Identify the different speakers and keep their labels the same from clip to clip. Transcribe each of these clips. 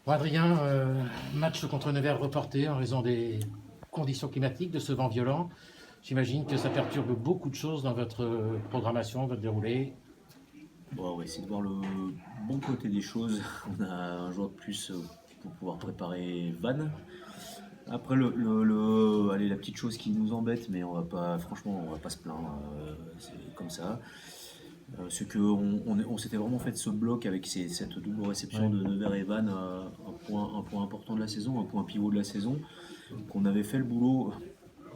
Speaker 1: Bon, Adrien, match contre Nevers reporté en raison des conditions climatiques, de ce vent violent. J'imagine que ça perturbe beaucoup de choses dans votre programmation, votre déroulé.
Speaker 2: Bon, on va essayer de voir le bon côté des choses. On a un joueur de plus pour pouvoir préparer Van. Après, allez, la petite chose qui nous embête, mais on va pas, franchement, on va pas se plaindre. C'est comme ça. C'est qu'on s'était vraiment fait de ce bloc avec cette double réception de Nevers et Van, un point important de la saison, un point pivot de la saison, qu'on avait fait le boulot,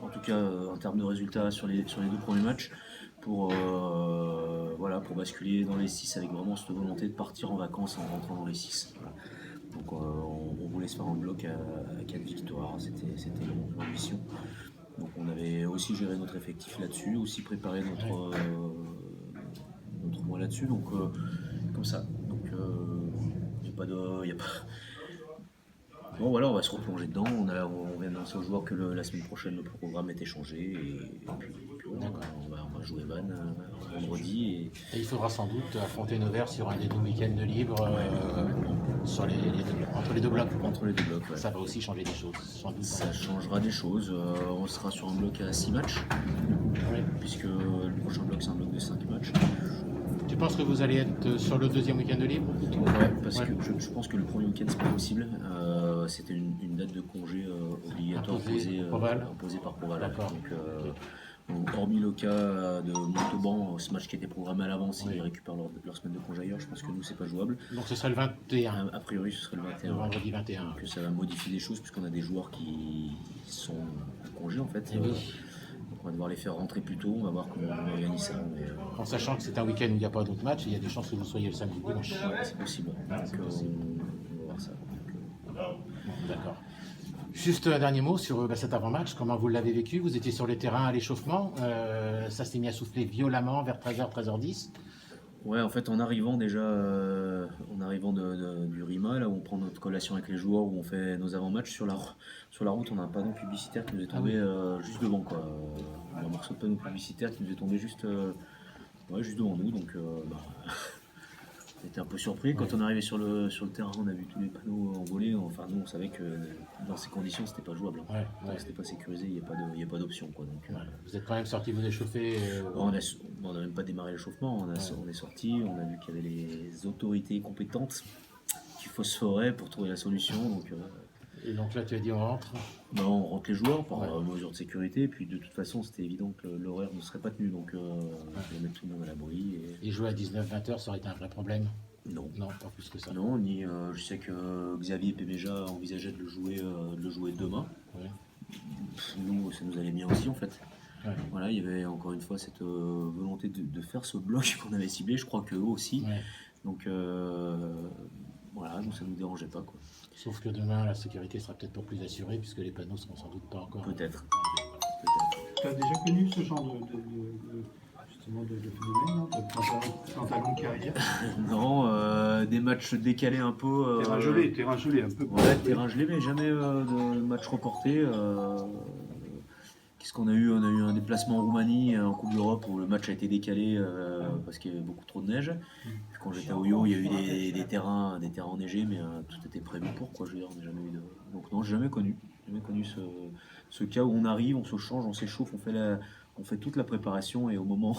Speaker 2: en tout cas en termes de résultats sur les deux premiers matchs, pour basculer dans les 6 avec vraiment cette volonté de partir en vacances en rentrant dans les 6. Voilà. Donc on voulait se faire un bloc à 4 victoires, c'était l'ambition. Donc on avait aussi géré notre effectif là-dessus, aussi préparé notre mois là-dessus, donc comme ça. Donc y a pas. Bon voilà, on va se replonger dedans. On vient d'annoncer aux joueurs que la semaine prochaine le programme était changé et puis voilà, on va jouer Van vendredi.
Speaker 1: Et il faudra sans doute affronter Nevers sur un des deux week-ends de libre entre les deux blocs.
Speaker 2: Entre les deux blocs, ouais.
Speaker 1: Ça va aussi changer des choses, sans doute.
Speaker 2: Ça changera des choses. On sera sur un bloc à 6 matchs, puisque le prochain bloc c'est un bloc de 5 matchs.
Speaker 1: Tu penses que vous allez être sur le deuxième week-end de libre?
Speaker 2: Ouais, parce que je pense que le premier week-end c'est pas possible. C'était une date de congé obligatoire imposée par Proval. Donc, hormis le cas de Montauban, ce match qui était programmé à l'avance, ils récupèrent leur semaine de congé ailleurs. Je pense que nous c'est pas jouable.
Speaker 1: Donc ce serait le 21.
Speaker 2: A priori ce serait le 21.
Speaker 1: Le vendredi 21.
Speaker 2: Donc ça va modifier des choses puisqu'on a des joueurs qui sont en congé en fait.
Speaker 1: Oui.
Speaker 2: On va devoir les faire rentrer plus tôt, on va voir comment on organise ça.
Speaker 1: En sachant que c'est un week-end où il n'y a pas d'autres matchs, il y a des chances que vous soyez le samedi dimanche.
Speaker 2: Ouais, c'est possible. Donc, on va voir ça.
Speaker 1: D'accord. Juste un dernier mot sur cet avant-match, comment vous l'avez vécu? Vous étiez sur le terrain à l'échauffement, ça s'est mis à souffler violemment vers 13h, 13h10.
Speaker 2: Ouais, en fait, en arrivant déjà, du RIMA, là où on prend notre collation avec les joueurs, où on fait nos avant-matchs, sur la route, on a un panneau publicitaire qui nous est tombé juste devant, quoi. Un morceau de panneau publicitaire qui nous est tombé juste devant nous, donc on était un peu surpris. Quand on est arrivé sur le terrain, on a vu tous les panneaux envolés. Enfin, nous, on savait que dans ces conditions, c'était pas jouable. C'était pas sécurisé, il n'y a pas d'option, quoi. Donc,
Speaker 1: vous êtes quand même sorti vous échauffer
Speaker 2: on n'a même pas démarré l'échauffement. On est sorti, on a vu qu'il y avait les autorités compétentes qui phosphoraient pour trouver la solution. Donc,
Speaker 1: et donc là, tu as dit on rentre?
Speaker 2: On rentre les joueurs par mesure de sécurité. Et puis de toute façon, c'était évident que l'horaire ne serait pas tenu. Donc, on va mettre tout le monde à l'abri.
Speaker 1: Et jouer à 19-20h, ça aurait été un vrai problème?
Speaker 2: Non,
Speaker 1: pas plus que ça.
Speaker 2: Non, je sais que Xavier Péméja envisageait de le jouer demain. Ouais. Nous, ça nous allait bien aussi en fait. Ouais. Voilà, il y avait encore une fois cette volonté de faire ce bloc qu'on avait ciblé, je crois qu'eux aussi. Ouais. Donc voilà, nous ça ne nous dérangeait pas, quoi.
Speaker 1: Sauf que demain, la sécurité sera peut-être pas plus assurée puisque les panneaux seront sans doute pas encore.
Speaker 2: Peut-être.
Speaker 3: Tu as déjà connu ce genre de phénomène dans ta longue carrière?
Speaker 2: Non, des matchs décalés un peu.
Speaker 3: Terrain gelé un peu.
Speaker 2: Ouais, terrain gelé, mais jamais de match reporté. Qu'est-ce qu'on a eu? On a eu un déplacement en Roumanie en Coupe d'Europe où le match a été décalé parce qu'il y avait beaucoup trop de neige. Quand j'étais à Oyo, il y a eu des terrains enneigés, mais tout était prévu pour, quoi. Je veux dire, on n'a jamais eu de. Donc non, j'ai jamais connu ce cas où on arrive, on se change, on s'échauffe, on fait toute la préparation et au moment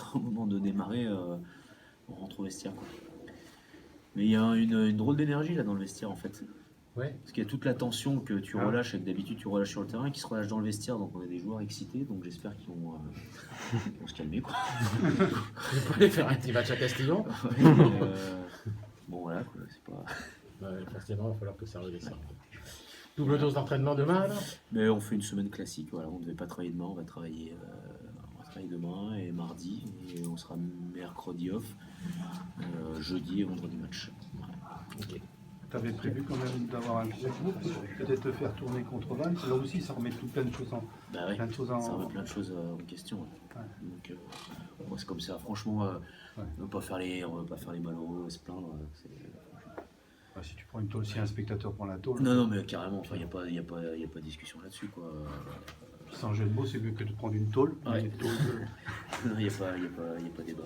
Speaker 2: de démarrer, on rentre au vestiaire, quoi. Mais il y a une drôle d'énergie là dans le vestiaire en fait.
Speaker 1: Ouais.
Speaker 2: Parce qu'il y a toute la tension que tu relâches et que d'habitude tu relâches sur le terrain qui se relâche dans le vestiaire, donc on a des joueurs excités, donc j'espère qu'ils vont se calmer, quoi.
Speaker 1: Vous pouvez faire un petit match à Castillon.
Speaker 2: Bon voilà, quoi, c'est pas.
Speaker 1: Forcément, il va falloir que ça redescende. Double dose d'entraînement demain alors?
Speaker 2: Mais on fait une semaine classique, voilà, on ne devait pas travailler demain, on va travailler demain et mardi, et on sera mercredi off, jeudi et vendredi match. Voilà.
Speaker 1: Okay.
Speaker 3: Tu avais prévu quand même d'avoir un peut-être te faire tourner contre Van, là aussi ça remet plein de choses en.
Speaker 2: Ça remet plein de choses en question. Ouais. Donc c'est comme ça, franchement, on ne va pas faire les malheureux, se plaindre.
Speaker 3: Si tu prends une tôle, si un spectateur prend la tôle.
Speaker 2: Non, mais carrément, il n'y a pas de discussion là-dessus, quoi.
Speaker 3: Sans jeu de mots, c'est mieux que de prendre une tôle.
Speaker 2: Ouais. Il n'y a pas débat.